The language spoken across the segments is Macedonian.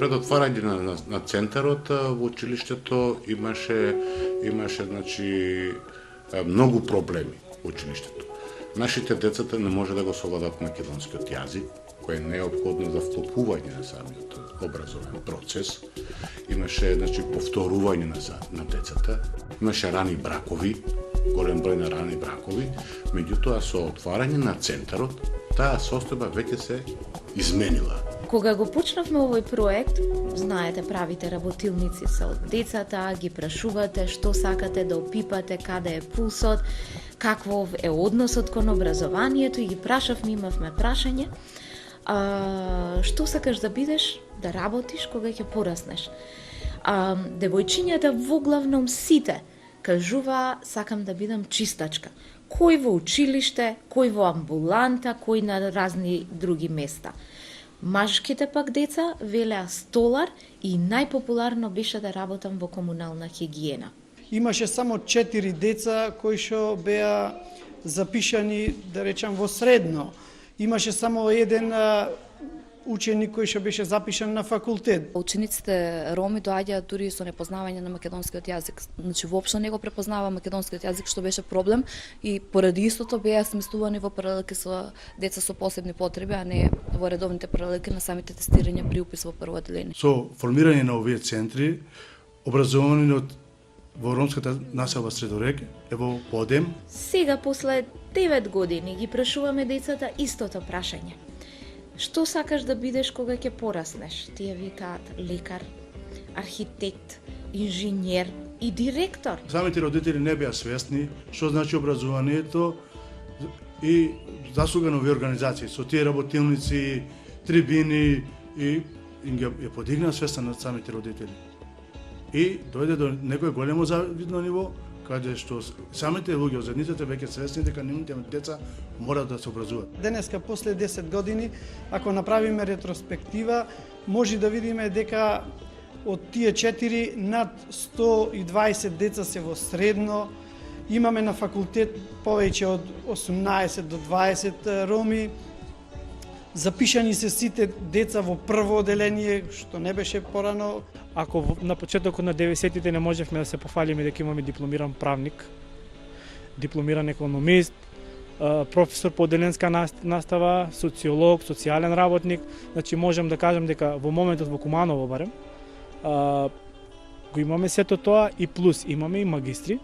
Пред отварање на центарот во училиштето имаше значи многу проблеми во училиштето. Нашите децата не може да го совладат македонскиот јазик, кој е неопходно за вклопување на самиот образовен процес. Имаше значи повторување на децата, имаше рани бракови, голем број на рани бракови, меѓутоа со отварање на центарот таа состојба веќе се изменила. Кога го почнавме овој проект, знаете, правите работилници со децата, ги прашувате што сакате да опипате, каде е пулсот, каков е односот кон образованието и ги прашавме, имавме прашање, што сакаш да бидеш, да работиш кога ќе пораснеш. Девојчињата воглавном сите кажува сакам да бидам чистачка. Кој во училиште, кој во амбуланта, кој на разни други места. Мажките пак деца велеа столар и најпопуларно беше да работам во комунална хигиена. Имаше само 4 деца кои што беа запишани, да речам, во средно. Имаше само еден ученик кој што беше запишан на факултет. Учениците роми доаѓаат дури со непознавање на македонскиот јазик. Значи воопшто не го препознава македонскиот јазик, што беше проблем и поради истото беа сместувани во паралелки со деца со посебни потреби, а не во редовните паралелки на самите тестирања при упис во прво одделение. Со формирање на овие центри, образованиот во ромската населба Средорек е во подем. Сега после 9 години ги прашуваме децата истото прашање. Што сакаш да бидеш кога ќе пораснеш? Тие викаат лекар, архитект, инженер и директор. Самите родители не беа свесни што значи образованието и заслуга на овие организации со тие работилници, трибини и ја подигнаа свеста на самите родители. И дојде до некој големо завидно ниво, каде што самите луѓе од заедницата веќе свесни дека нивните деца мора да се образуваат. Денеска, после 10 години, ако направиме ретроспектива, може да видиме дека од тие 4 над 120 деца се во средно, имаме на факултет повеќе од 18 до 20 роми, запишани се сите деца во прво одделение, што не беше порано. Ако на почетокот на 90-тите не можевме да се пофалиме дека имаме дипломиран правник, дипломиран економист, професор по одделенска настава, социолог, социјален работник, значи можам да кажам дека во моментот во Куманово барем, го имаме сето тоа и плюс имаме и магистри.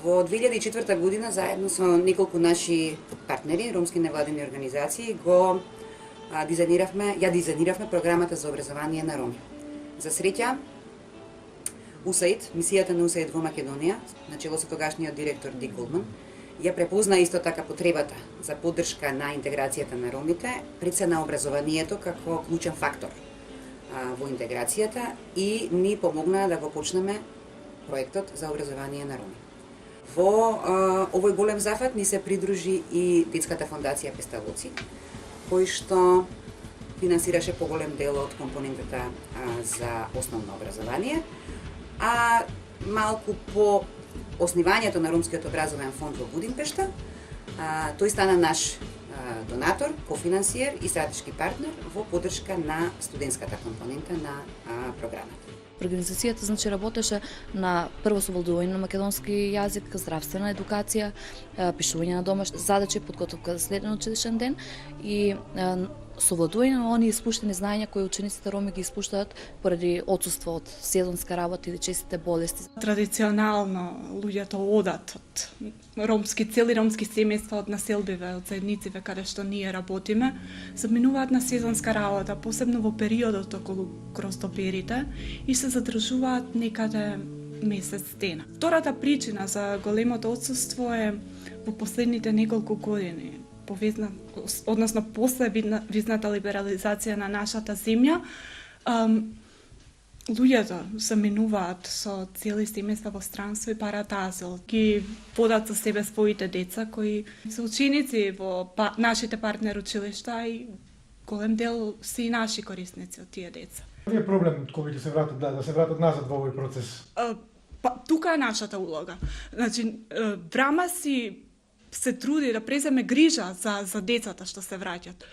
Во 2004 година заедно со неколку наши партнери, ромски невладини организации, дизајниравме програмата за образование на роми. За среќа, УСАИД, мисијата на УСАИД во Македонија, начело со тогашниот директор Дик Голдман, ја препозна исто така потребата за поддршка на интеграцијата на ромите, пред се на образованието како клучен фактор во интеграцијата и ни помогнаа да го почнеме проектот за образование на роми. Во овој голем зафат ни се придружи и Детската фондација Песталоци, кој што финансираше поголем дел од компонентата за основно образование, а малку по основањето на Ромскиот образовен фонд во Будимпешта, тој стана наш донатор, кофинансиер и стратешки партнер во поддршка на студентската компонента на програмата. Организацијата значи работеше на прво совладување на македонски јазик, здравствена едукација, пишување на домашни задачи, подготовка за следен училишен ден и совладување на оние испуштени знаења кои учениците роми ги испуштаат поради отсуство од сезонска работа или честите болести. Традиционално луѓето одат од цели ромски семејства од населбиве, од заедниците каде што ние работиме, заминуваат на сезонска работа, посебно во периодот околу кростоперите и се задржуваат некаде месец дена. Втората причина за големото отсуство е во последните неколку години, односно после визната либерализација на нашата земја, луѓето се минуваат со цели семејства во странство и бараат азил. Ги водат со себе своите деца кои се ученици во нашите партнер училишта и голем дел се и наши корисници од тие деца. Кој е проблем кој ќе се вратат да се вратат назад во овој процес? Тука е нашата улога. Значи, Врама си се труди да преземе грижа за децата што се враќат.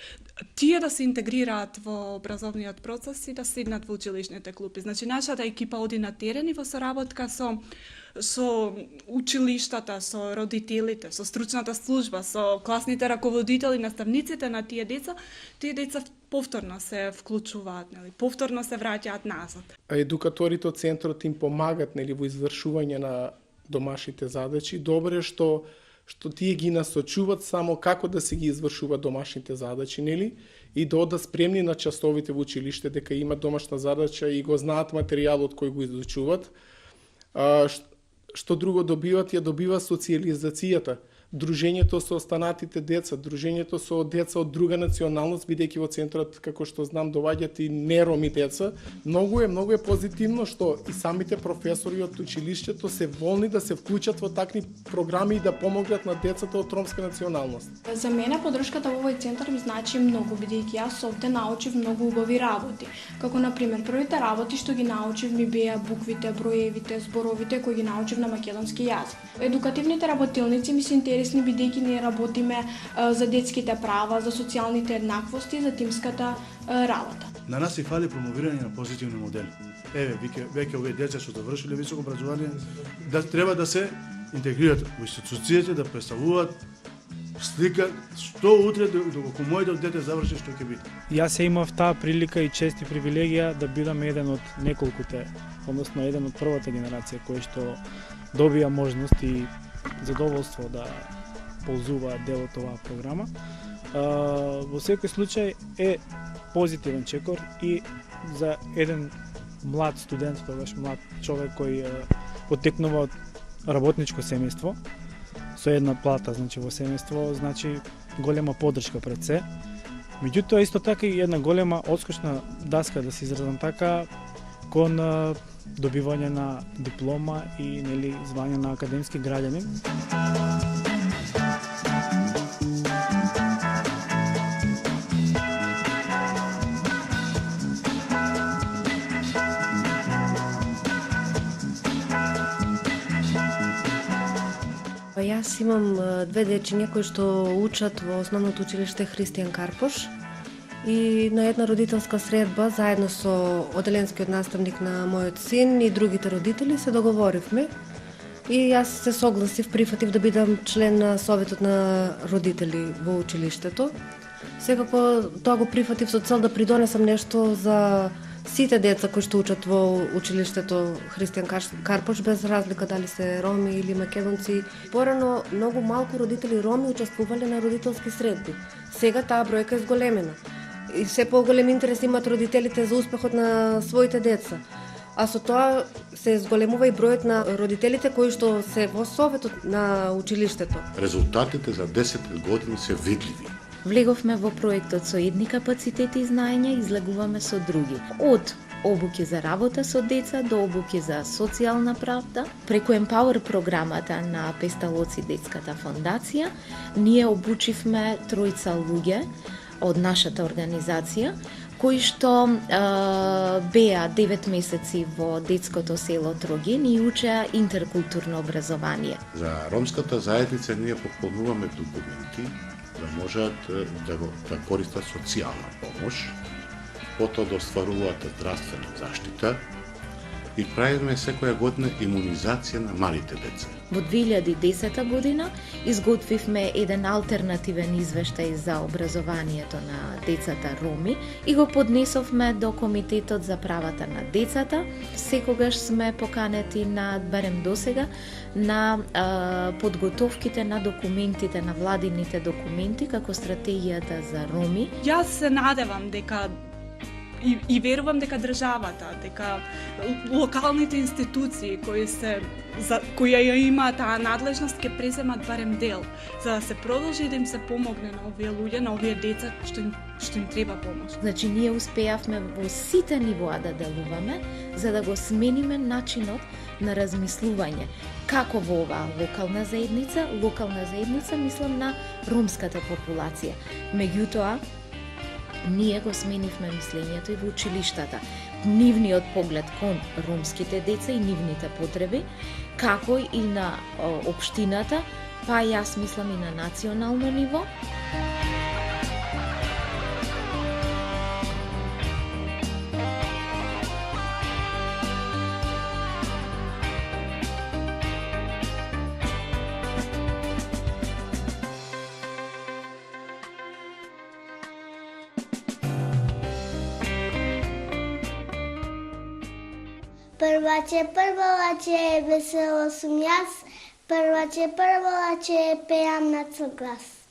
Тие да се интегрираат во образовниот процес и да седнат во училишните клупи. Значи, нашата екипа оди на терен и во соработка со училиштата, со родителите, со стручната служба, со класните раководители, наставниците на тие деца повторно се вклучуваат, повторно се враќаат назад. Едукаторите од центарот им помагат во извршување на домашните задачи. Добре што тие ги насочуваат само како да се ги извршуваат домашните задачи, и да одат спремни на часовите во училиште дека има домашна задача и го знаат материјалот кој го изучуваат. Што друго добиват? Ја добива социализацијата, дружењето со останатите деца, дружењето со деца од друга националност, бидејќи во центарот, како што знам, доаѓаат и нероми деца. Многу е позитивно што и самите професори од училиштето се волни да се вклучат во такви програми и да помогнат на децата од ромска националност. За мене поддршката во овој центар ми значи многу, бидејќи јас овде научив многу убави работи. Како на пример, првите работи што ги научив ми беа буквите, броевите, зборовите кои ги научив на македонски јазик. Едукативните работилници ми се интересни бидејќи ние работиме за детските права, за социјалните еднаквости, за тимската работа. На нас и фали промовирање на позитивни модели. Веќе овие деца што завршиле високо образование, треба да се интегрираат во институциите, да представуваат слика што утре доколку мојот дете заврши што ќе биде. Јас имав таа прилика и чест и привилегија да бидам еден од неколкуте, односно еден од првата генерација кој што добија можност и задоволство да ползуваат дел од оваа програма. Во секој случај е позитивен чекор и за еден млад студент, тогаш млад човек кој потекнува од работничко семејство, со една плата, значи во семејство, значи голема поддршка пред се. Меѓутоа исто така и една голема отскочна даска, да се изразам така, кон добивање на диплома и звање на академски граѓанин. Јас имам две дечиња кои што учат во основното училиште Христијан Карпош и на една родителска средба заедно со оделенскиот наставник на мојот син и другите родители се договоривме и јас се согласив, прифатив да бидам член на советот на родители во училиштето. Секако тоа го прифатив со цел да придонесам нешто за сите деца кои што учат во училиштето Христијан Карпош, без разлика дали се роми или македонци. Порано многу малку родители роми учествувале на родителски средби. Сега таа бројка е зголемена. И се поголем интерес имаат родителите за успехот на своите деца. А со тоа се зголемува и бројот на родителите кои што се во советот на училиштето. Резултатите за 10 години се видливи. Влеговме во проектот со едни капацитети и знаења, излегуваме со други. Од обуки за работа со деца до обуки за социјална правда, преку Empower програмата на Песталоци детската фондација, ние обучивме тројца луѓе од нашата организација, кои што беа 9 месеци во детското село Трогин и учеа интеркултурно образование. За ромската заедница ние пополнуваме документи да можат да користат социјална помош, потоа да остваруваат здравствена заштита и правиме секоја година имунизација на малите деца. Во 2010 година изготвивме еден алтернативен извештај за образованието на децата роми и го поднесовме до Комитетот за правата на децата. Секогаш сме поканети барем досега, на подготовките на документите, на владините документи, како стратегијата за роми. Јас се надевам дека И верувам дека државата, дека локалните институции кои ја имаат таа надлежност ќе преземат барем дел, за да се продолжи да им се помогне на овие луѓе, на овие деца што им треба помош. Значи ние успеавме во сите нивоа да делуваме за да го смениме начинот на размислување. Како во оваа локална заедница мислам на ромската популација. Меѓутоа, ние го сменивме мислењето и во училиштата. Нивниот поглед кон ромските деца и нивните потреби, како и на општината, па јас мислам и на национално ниво. Прваче, весело сум јас, прваче, пеам на цел глас.